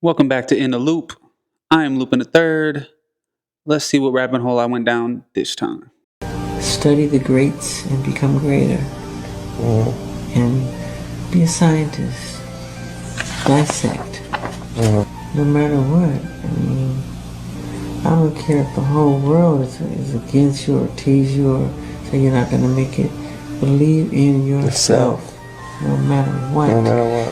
Welcome back to In the Loop. I am Looping the Third. Let's see what rabbit hole I went down this time. Study the greats and become greater. And be a scientist. Dissect. No matter what. I mean, I don't care if the whole world is against you or tease you or say you're not going to make it. Believe in yourself. No matter what.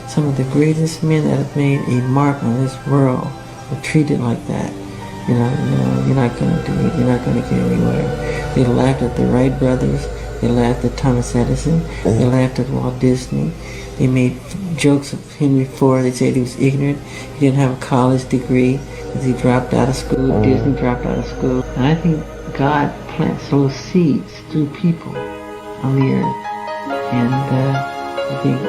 Some of the greatest men that have made a mark on this world were treated like that. You're not going to do it. You're not going to get anywhere. They laughed at the Wright brothers. They laughed at Thomas Edison. They laughed at Walt Disney. They made jokes of Henry Ford. They said he was ignorant. He didn't have a college degree because he dropped out of school. Disney dropped out of school. And I think God plants those seeds through people on the earth. And I think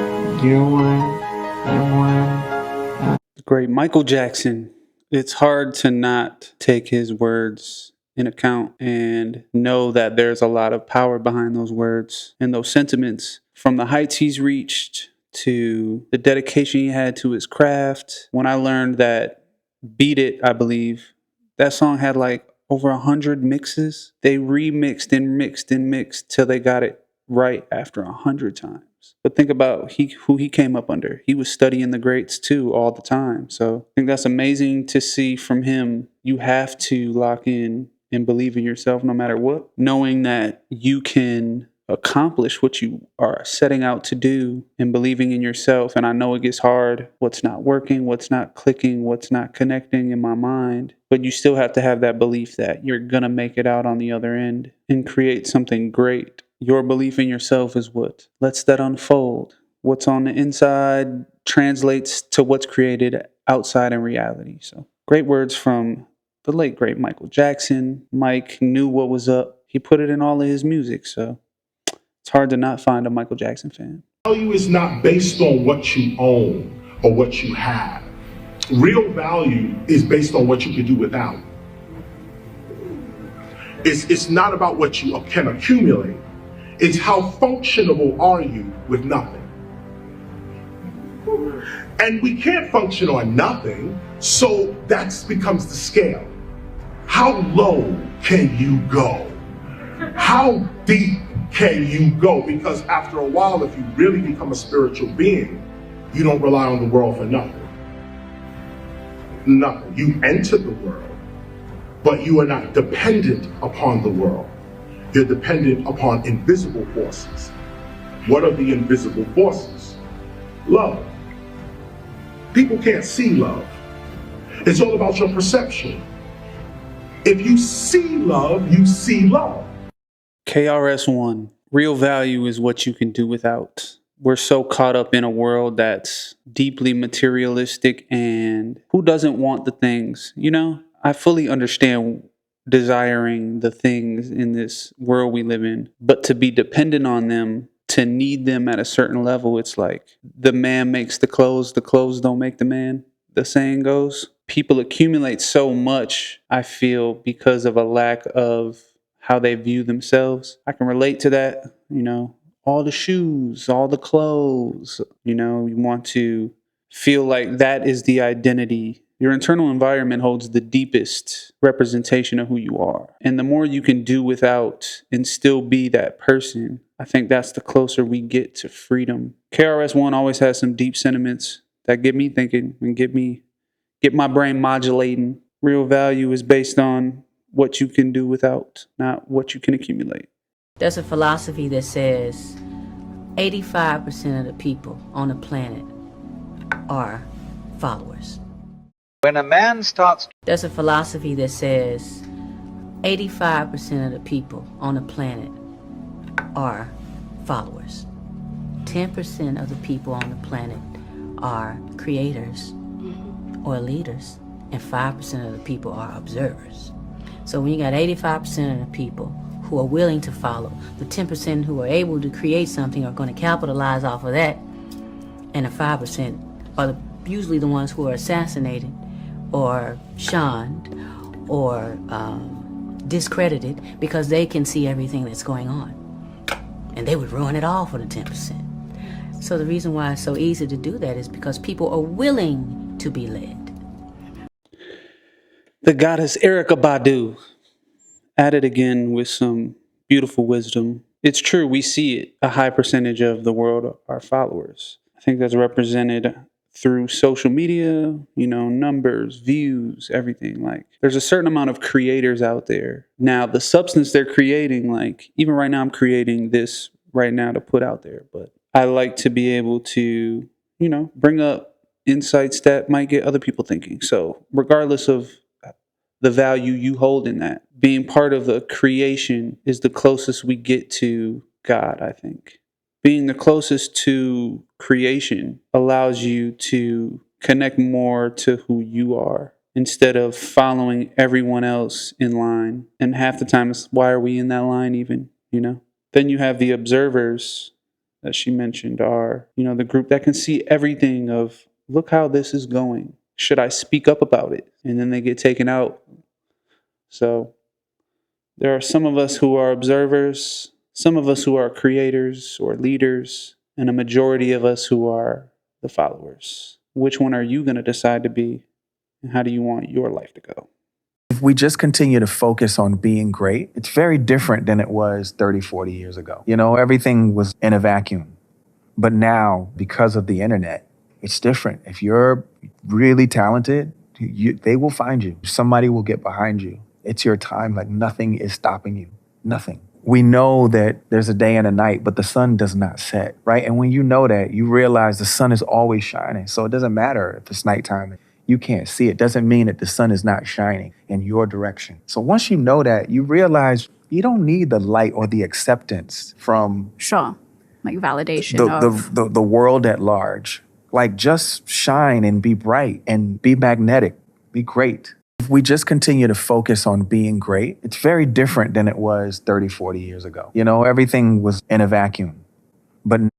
you're one. I'm one. The great Michael Jackson. It's hard to not take his words in account and know that there's a lot of power behind those words and those sentiments. From the heights he's reached to the dedication he had to his craft. When I learned that Beat It, I believe, that song had like over 100 mixes. They remixed and mixed and mixed till they got it right after 100 times. But think about who he came up under. He was studying the greats too all the time. So I think that's amazing to see from him. You have to lock in and believe in yourself no matter what, knowing that you can accomplish what you are setting out to do and believing in yourself. And I know it gets hard. What's not working, what's not clicking, what's not connecting in my mind. But you still have to have that belief that you're going to make it out on the other end and create something great. Your belief in yourself is what lets that unfold. What's on the inside translates to what's created outside in reality. So great words from the late, great Michael Jackson. Mike knew what was up. He put it in all of his music. So it's hard to not find a Michael Jackson fan. Value is not based on what you own or what you have. Real value is based on what you can do without. It's not about what you can accumulate. It's how functionable are you with nothing. And we can't function on nothing, so that becomes the scale. How low can you go? How deep can you go? Because after a while, if you really become a spiritual being, you don't rely on the world for nothing. Nothing. You enter the world, but you are not dependent upon the world. You're dependent upon invisible forces. What are the invisible forces? Love. People can't see love. It's all about your perception. If you see love, you see love. KRS-One, real value is what you can do without. We're so caught up in a world that's deeply materialistic, and who doesn't want the things? I fully understand desiring the things in this world we live in, but to be dependent on them, to need them at a certain level, it's like the man makes the clothes don't make the man, the saying goes. People accumulate so much, I feel, because of a lack of how they view themselves. I can relate to that, all the shoes, all the clothes, you want to feel like that is the identity. Your internal environment holds the deepest representation of who you are. And the more you can do without and still be that person, I think that's the closer we get to freedom. KRS-One always has some deep sentiments that get me thinking and get my brain modulating. Real value is based on what you can do without, not what you can accumulate. There's a philosophy that says 85% of the people on the planet are followers. When a man starts... There's a philosophy that says 85% of the people on the planet are followers. 10% of the people on the planet are creators or leaders, and 5% of the people are observers. So when you got 85% of the people who are willing to follow, the 10% who are able to create something are going to capitalize off of that, and the 5% are usually the ones who are assassinated or shunned or discredited because they can see everything that's going on, and they would ruin it all for the 10%. So the reason why it's so easy to do that is because people are willing to be led. The goddess Erica Badu at it again with some beautiful wisdom. It's true, we see it. A high percentage of the world are followers. I think that's represented through social media, numbers, views, everything. Like, there's a certain amount of creators out there. Now, the substance they're creating, like, even right now, I'm creating this right now to put out there, but I like to be able to, bring up insights that might get other people thinking. So, regardless of the value you hold in that. Being part of the creation is the closest we get to God, I think. Being the closest to creation allows you to connect more to who you are instead of following everyone else in line. And half the time, it's why are we in that line even? Then you have the observers that she mentioned are, the group that can see everything of, look how this is going. Should I speak up about it? And then they get taken out. So there are some of us who are observers, some of us who are creators or leaders, and a majority of us who are the followers. Which one are you going to decide to be? And how do you want your life to go? If we just continue to focus on being great, it's very different than it was 30, 40 years ago. Everything was in a vacuum. But now, because of the internet, it's different. If you're really talented, they will find you. Somebody will get behind you. It's your time. Like, nothing is stopping you. Nothing. We know that there's a day and a night, but the sun does not set, right? And when you know that, you realize the sun is always shining. So it doesn't matter if it's nighttime. You can't see it. Doesn't mean that the sun is not shining in your direction. So once you know that, you realize you don't need the light or the acceptance from Sure. Like validation the world at large. Like, just shine and be bright and be magnetic, be great. If we just continue to focus on being great, it's very different than it was 30, 40 years ago. Everything was in a vacuum. But it's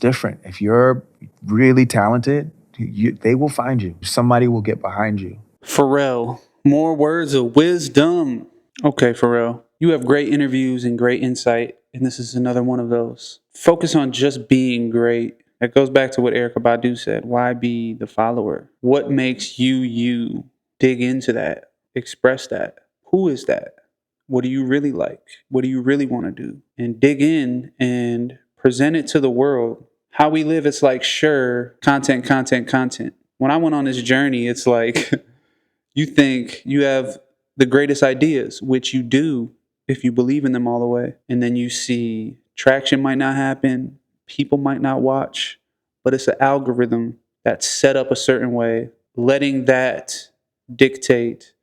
different. If you're really talented, they will find you. Somebody will get behind you. Pharrell, more words of wisdom. Okay, Pharrell, you have great interviews and great insight, and this is another one of those. Focus on just being great. That goes back to what Erica Badu said. Why be the follower? What makes you you? Dig into that. Express that. Who is that? What do you really like? What do you really want to do? And dig in and present it to the world. How we live, it's like, sure, content. When I went on this journey, it's like you think you have the greatest ideas, which you do if you believe in them all the way. And then you see traction might not happen. People might not watch, but it's an algorithm that's set up a certain way. Letting that dictate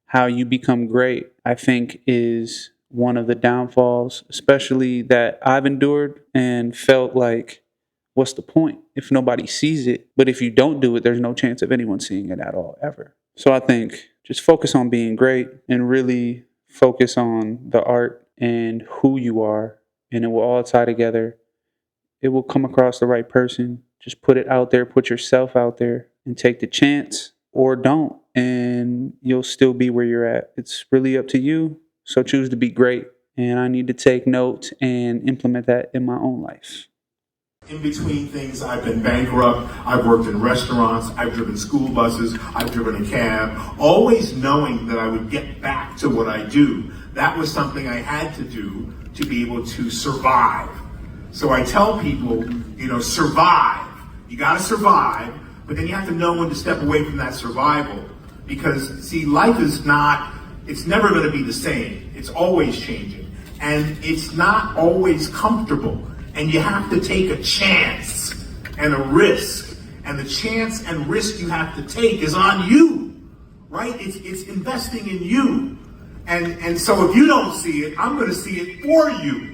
how you become great, I think, is one of the downfalls, especially that I've endured and felt like, what's the point if nobody sees it? But if you don't do it, there's no chance of anyone seeing it at all, ever. So I think just focus on being great and really focus on the art and who you are, and it will all tie together. It will come across the right person. Just put it out there, put yourself out there, and take the chance, or don't, and you'll still be where you're at. It's really up to you. So choose to be great. And I need to take note and implement that in my own life. In between things, I've been bankrupt, I've worked in restaurants, I've driven school buses, I've driven a cab, always knowing that I would get back to what I do. That was something I had to do to be able to survive. So I tell people, survive. You gotta survive, but then you have to know when to step away from that survival. Because, see, life is it's never gonna be the same. It's always changing. And it's not always comfortable. And you have to take a chance and a risk. And the chance and risk you have to take is on you, right? It's investing in you. And so if you don't see it, I'm gonna see it for you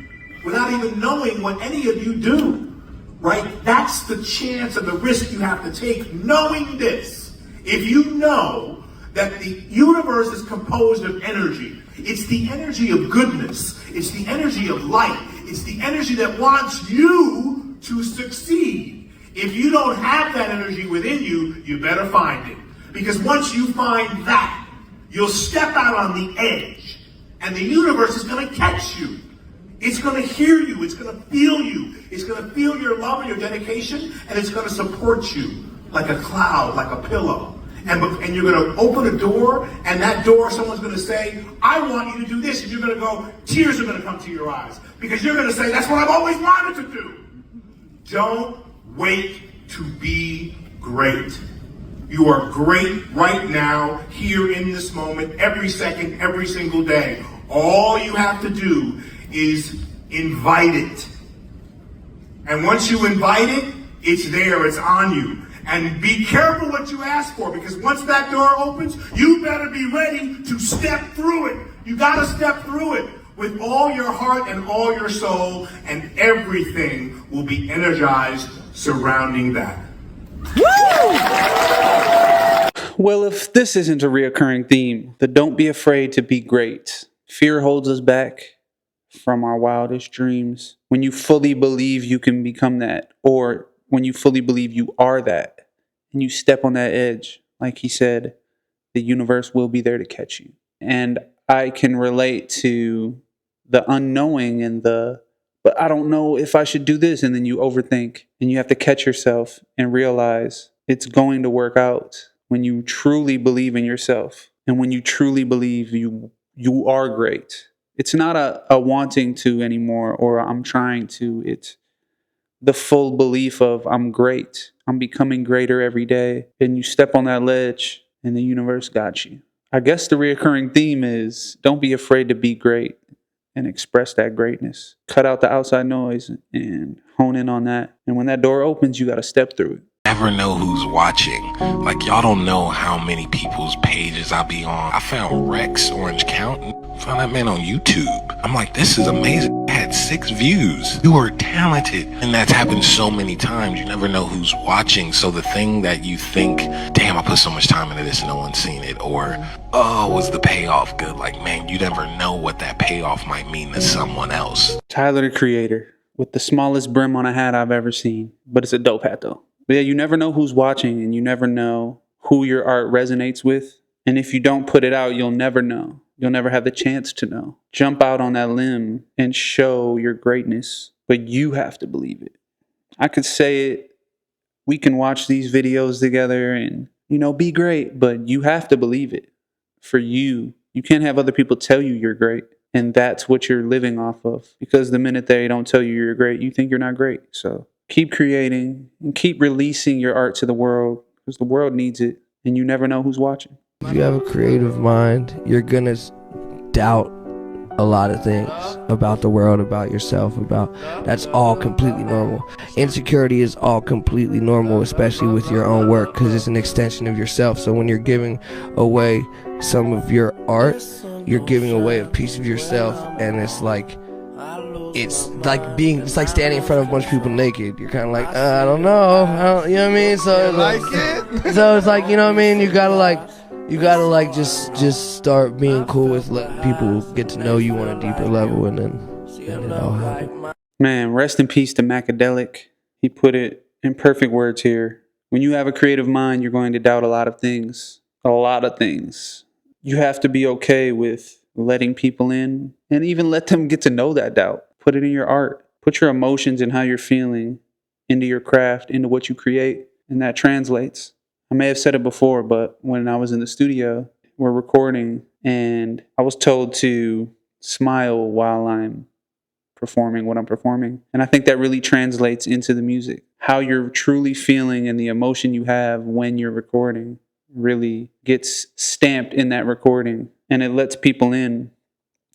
without even knowing what any of you do, right? That's the chance and the risk you have to take, knowing this. If you know that the universe is composed of energy, it's the energy of goodness, it's the energy of light, it's the energy that wants you to succeed. If you don't have that energy within you, you better find it. Because once you find that, you'll step out on the edge, and the universe is going to catch you. It's going to hear you, it's going to feel you, it's going to feel your love and your dedication, and it's going to support you like a cloud, like a pillow. And you're going to open a door, and that door, someone's going to say, I want you to do this. And you're going to go, tears are going to come to your eyes. Because you're going to say, that's what I've always wanted to do. Don't wait to be great. You are great right now, here in this moment, every second, every single day. All you have to do is invite it. And once you invite it, it's there, it's on you. And be careful what you ask for, because once that door opens, you better be ready to step through it. You gotta step through it with all your heart and all your soul, and everything will be energized surrounding that. Well, if this isn't a reoccurring theme, then don't be afraid to be great. Fear holds us back from our wildest dreams. When you fully believe you can become that, or when you fully believe you are that, and you step on that edge, like he said, the universe will be there to catch you. And I can relate to the unknowing and but I don't know if I should do this. And then you overthink and you have to catch yourself and realize it's going to work out when you truly believe in yourself. And when you truly believe you are great. It's not a wanting to anymore, or I'm trying to. It's the full belief of I'm great. I'm becoming greater every day. And you step on that ledge and the universe got you. I guess the reoccurring theme is don't be afraid to be great and express that greatness. Cut out the outside noise and hone in on that. And when that door opens, you got to step through it. Never know who's watching. Like, y'all don't know how many people's pages I be on. I found Rex Orange County. Found that man on YouTube. I'm like, this is amazing. I had 6 views. You are talented. And that's happened so many times. You never know who's watching. So the thing that you think, damn, I put so much time into this and no one's seen it. Or, oh, was the payoff good? Like, man, you never know what that payoff might mean to someone else. Tyler, the Creator, with the smallest brim on a hat I've ever seen. But it's a dope hat, though. But yeah, you never know who's watching, and you never know who your art resonates with. And if you don't put it out, you'll never know. You'll never have the chance to know. Jump out on that limb and show your greatness, but you have to believe it. I could say it. We can watch these videos together and, be great, but you have to believe it for you. You can't have other people tell you you're great, and that's what you're living off of. Because the minute they don't tell you you're great, you think you're not great. So keep creating and keep releasing your art to the world, because the world needs it, and you never know who's watching. If you have a creative mind, you're gonna doubt a lot of things about the world, about yourself, that's all completely normal. Insecurity is all completely normal, especially with your own work, because it's an extension of yourself. So when you're giving away some of your art, you're giving away a piece of yourself, and it's like standing in front of a bunch of people naked. You're kind of like, I don't know, you know what I mean? So it's like, you know what I mean? You gotta just start being cool with letting people get to know you on a deeper level, and then it all happens. Man, rest in peace to Macadelic. He put it in perfect words here. When you have a creative mind, you're going to doubt a lot of things. A lot of things. You have to be okay with letting people in and even let them get to know that doubt. Put it in your art. Put your emotions and how you're feeling into your craft, into what you create, and that translates. I may have said it before, but when I was in the studio, we're recording, and I was told to smile while I'm performing what I'm performing. And I think that really translates into the music. How you're truly feeling and the emotion you have when you're recording really gets stamped in that recording, and it lets people in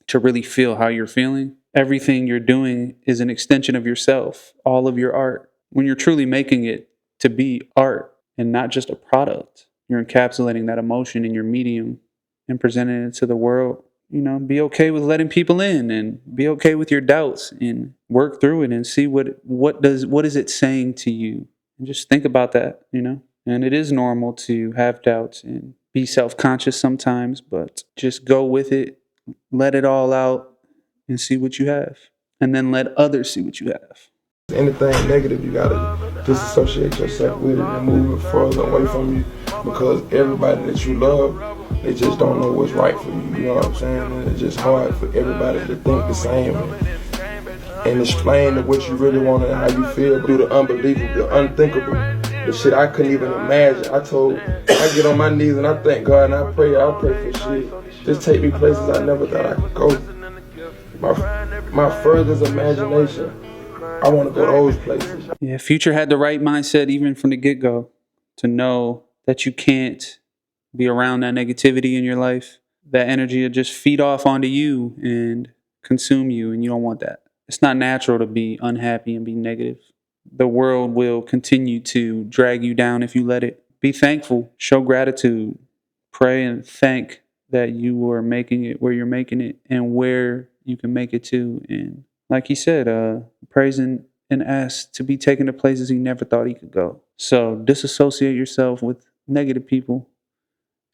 to really feel how you're feeling. Everything you're doing is an extension of yourself, all of your art. When you're truly making it to be art and not just a product, you're encapsulating that emotion in your medium and presenting it to the world. Be okay with letting people in, and be okay with your doubts, and work through it and see what is it saying to you, and just think about that. And it is normal to have doubts and be self-conscious sometimes, but just go with it, let it all out, and see what you have, and then let others see what you have. Anything negative, you gotta disassociate yourself with it and move it further away from you, because everybody that you love, they just don't know what's right for you. You know what I'm saying? And it's just hard for everybody to think the same and explain what you really want and how you feel. Do the unbelievable, the unthinkable. the shit I couldn't even imagine. I get on my knees and I thank God and I pray for shit. Just take me places I never thought I could go. My furthest imagination, I want to go those places. Yeah, Future had the right mindset even from the get-go to know that you can't be around that negativity in your life. That energy will just feed off onto you and consume you, and you don't want that. It's not natural to be unhappy and be negative. The world will continue to drag you down if you let it. Be thankful, show gratitude, pray and thank that you are making it where you're making it and where you can make it to. And like he said, praise and ask to be taken to places he never thought he could go. So disassociate yourself with negative people.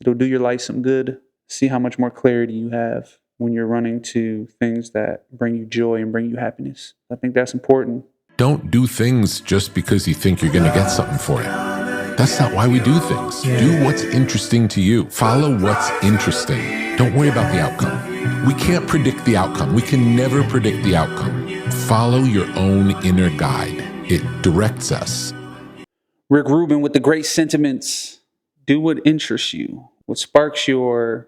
It'll do your life some good. See how much more clarity you have when you're running to things that bring you joy and bring you happiness. I think that's important. Don't do things just because you think you're going to get something for it. That's not why we do things. Do what's interesting to you. Follow what's interesting. Don't worry about the outcome. We can't predict the outcome. We can never predict the outcome. Follow your own inner guide. It directs us. Rick Rubin with the great sentiments. Do what interests you. What sparks your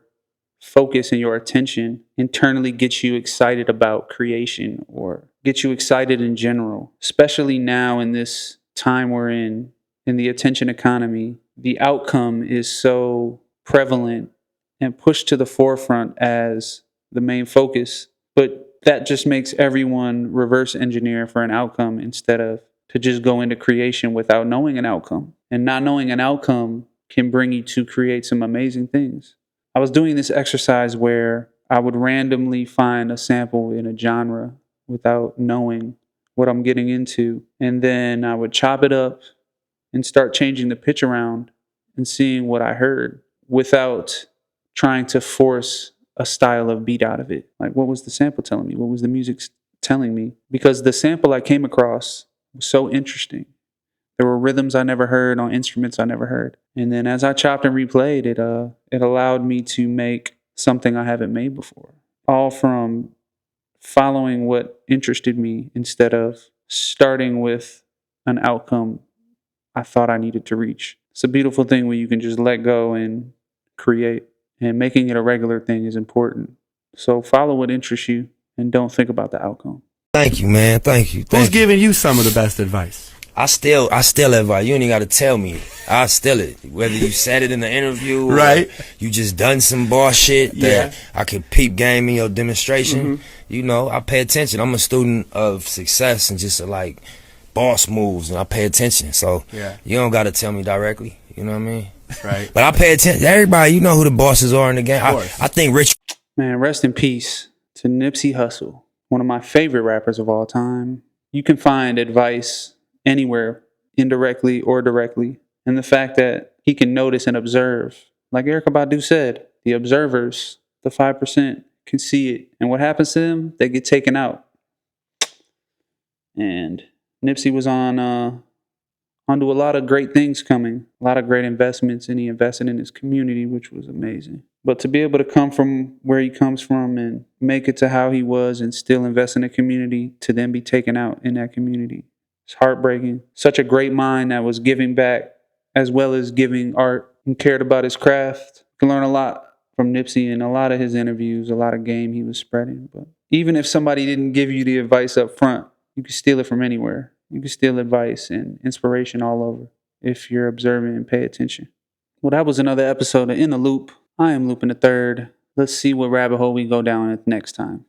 focus and your attention internally gets you excited about creation or gets you excited in general, especially now in this time we're in the attention economy. The outcome is so prevalent and pushed to the forefront as the main focus, but that just makes everyone reverse engineer for an outcome instead of to just go into creation without knowing an outcome. And not knowing an outcome can bring you to create some amazing things. I was doing this exercise where I would randomly find a sample in a genre without knowing what I'm getting into. And then I would chop it up and start changing the pitch around and seeing what I heard without trying to force a style of beat out of it. Like, what was the sample telling me? What was the music telling me? Because the sample I came across was so interesting. There were rhythms I never heard on instruments I never heard. And then as I chopped and replayed, it allowed me to make something I haven't made before. All from following what interested me instead of starting with an outcome I thought I needed to reach. It's a beautiful thing when you can just let go and create. And making it a regular thing is important. So follow what interests you and don't think about the outcome. Thank you, man. Thank you. Who's giving you some of the best advice? I still advice. You ain't got to tell me. I steal it. Whether you said it in the interview, right? Or you just done some bullshit that I could peep game in your demonstration. Mm-hmm. You know, I pay attention. I'm a student of success and just like boss moves, and I pay attention. So you don't got to tell me directly. You know what I mean? Right. But I pay attention. Everybody, you know who the bosses are in the game. I think Rich. Man, rest in peace to Nipsey Hussle, one of my favorite rappers of all time. You can find advice anywhere, indirectly or directly. And the fact that he can notice and observe, like Erykah Badu said, the observers, the 5%, can see it. And what happens to them? They get taken out. And Nipsey was onto a lot of great things coming, a lot of great investments, and he invested in his community, which was amazing. But to be able to come from where he comes from and make it to how he was and still invest in the community, to then be taken out in that community, it's heartbreaking. Such a great mind that was giving back as well as giving art and cared about his craft. You can learn a lot from Nipsey in a lot of his interviews, a lot of game he was spreading. But even if somebody didn't give you the advice up front, you can steal it from anywhere. You can steal advice and inspiration all over if you're observing and pay attention. Well, that was another episode of In the Loop. I am Looping the Third. Let's see what rabbit hole we go down at next time.